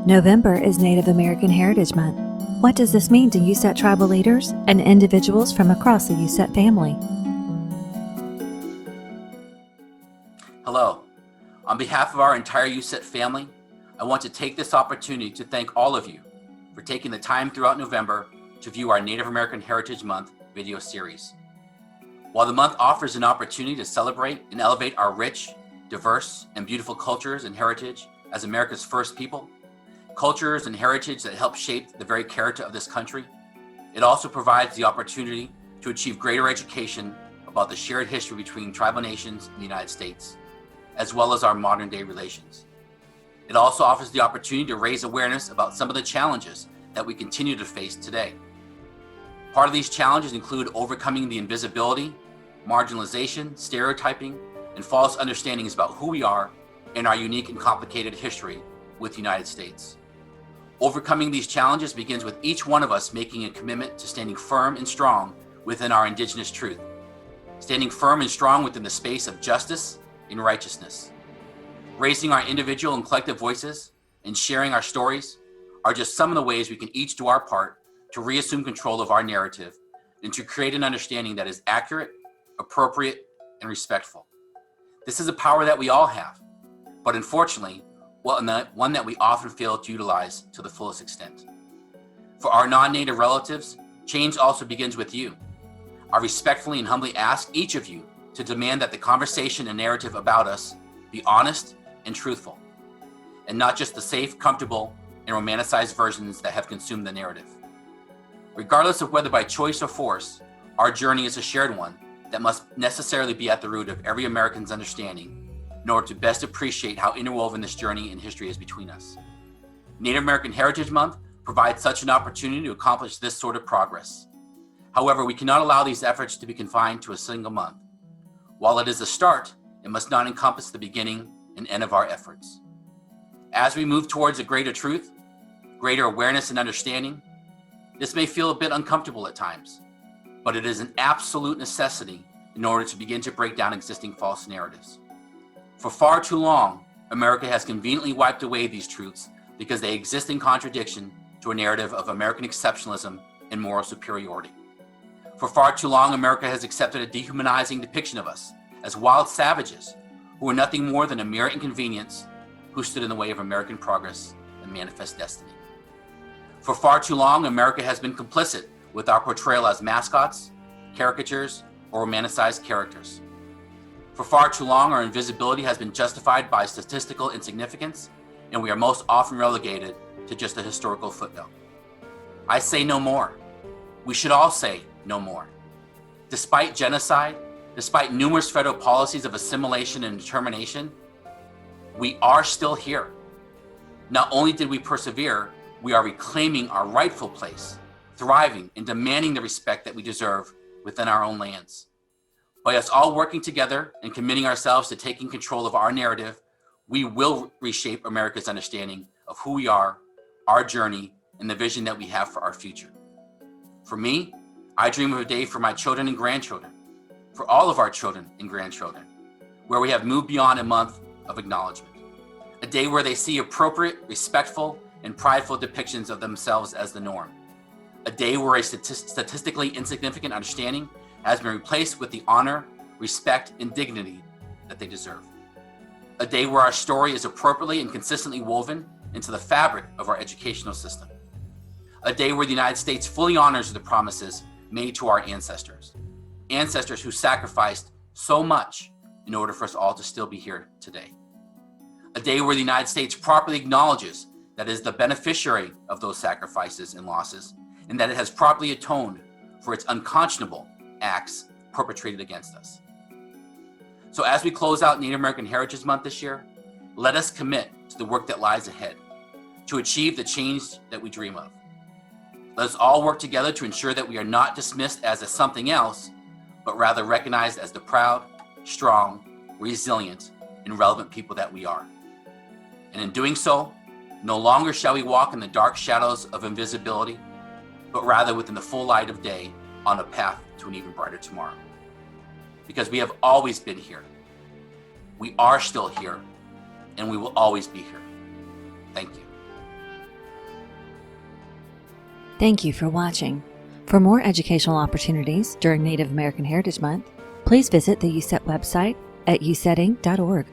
November is Native American Heritage Month. What does this mean to USET tribal leaders and individuals from across the USET family? Hello. On behalf of our entire USET family, I want to take this opportunity to thank all of you for taking the time throughout November to view our Native American Heritage Month video series. While the month offers an opportunity to celebrate and elevate our rich, diverse, and beautiful cultures and heritage as America's first people, cultures and heritage that help shape the very character of this country, it also provides the opportunity to achieve greater education about the shared history between tribal nations in the United States, as well as our modern day relations. It also offers the opportunity to raise awareness about some of the challenges that we continue to face today. Part of these challenges include overcoming the invisibility, marginalization, stereotyping, and false understandings about who we are and our unique and complicated history with the United States. Overcoming these challenges begins with each one of us making a commitment to standing firm and strong within our Indigenous truth, standing firm and strong within the space of justice and righteousness. Raising our individual and collective voices and sharing our stories are just some of the ways we can each do our part to reassume control of our narrative and to create an understanding that is accurate, appropriate, and respectful. This is a power that we all have, but unfortunately, one that we often fail to utilize to the fullest extent. For our non-Native relatives, change also begins with you. I respectfully and humbly ask each of you to demand that the conversation and narrative about us be honest and truthful, and not just the safe, comfortable, and romanticized versions that have consumed the narrative. Regardless of whether by choice or force, our journey is a shared one that must necessarily be at the root of every American's understanding in order to best appreciate how interwoven this journey and history is between us. Native American Heritage Month provides such an opportunity to accomplish this sort of progress. However, we cannot allow these efforts to be confined to a single month. While it is a start, it must not encompass the beginning and end of our efforts. As we move towards a greater truth, greater awareness and understanding, this may feel a bit uncomfortable at times, but it is an absolute necessity in order to begin to break down existing false narratives. For far too long, America has conveniently wiped away these truths because they exist in contradiction to a narrative of American exceptionalism and moral superiority. For far too long, America has accepted a dehumanizing depiction of us as wild savages who are nothing more than a mere inconvenience who stood in the way of American progress and manifest destiny. For far too long, America has been complicit with our portrayal as mascots, caricatures, or romanticized characters. For far too long, our invisibility has been justified by statistical insignificance, and we are most often relegated to just a historical footnote. I say no more. We should all say no more. Despite genocide, despite numerous federal policies of assimilation and determination, we are still here. Not only did we persevere, we are reclaiming our rightful place, thriving and demanding the respect that we deserve within our own lands. By us all working together and committing ourselves to taking control of our narrative, we will reshape America's understanding of who we are, our journey, and the vision that we have for our future. For me, I dream of a day for my children and grandchildren, for all of our children and grandchildren, where we have moved beyond a month of acknowledgement. A day where they see appropriate, respectful, and prideful depictions of themselves as the norm. A day where a statistically insignificant understanding has been replaced with the honor, respect, and dignity that they deserve. A day where our story is appropriately and consistently woven into the fabric of our educational system. A day where the United States fully honors the promises made to our ancestors who sacrificed so much in order for us all to still be here today. A day where the United States properly acknowledges that it is the beneficiary of those sacrifices and losses, and that it has properly atoned for its unconscionable acts perpetrated against us. So as we close out Native American Heritage Month this year, let us commit to the work that lies ahead, to achieve the change that we dream of. Let us all work together to ensure that we are not dismissed as a something else, but rather recognized as the proud, strong, resilient, and relevant people that we are. And in doing so, no longer shall we walk in the dark shadows of invisibility, but rather within the full light of day on a path to an even brighter tomorrow. Because we have always been here. We are still here, and we will always be here. Thank you. Thank you for watching. For more educational opportunities during Native American Heritage Month, please visit the USET website at usetting.org.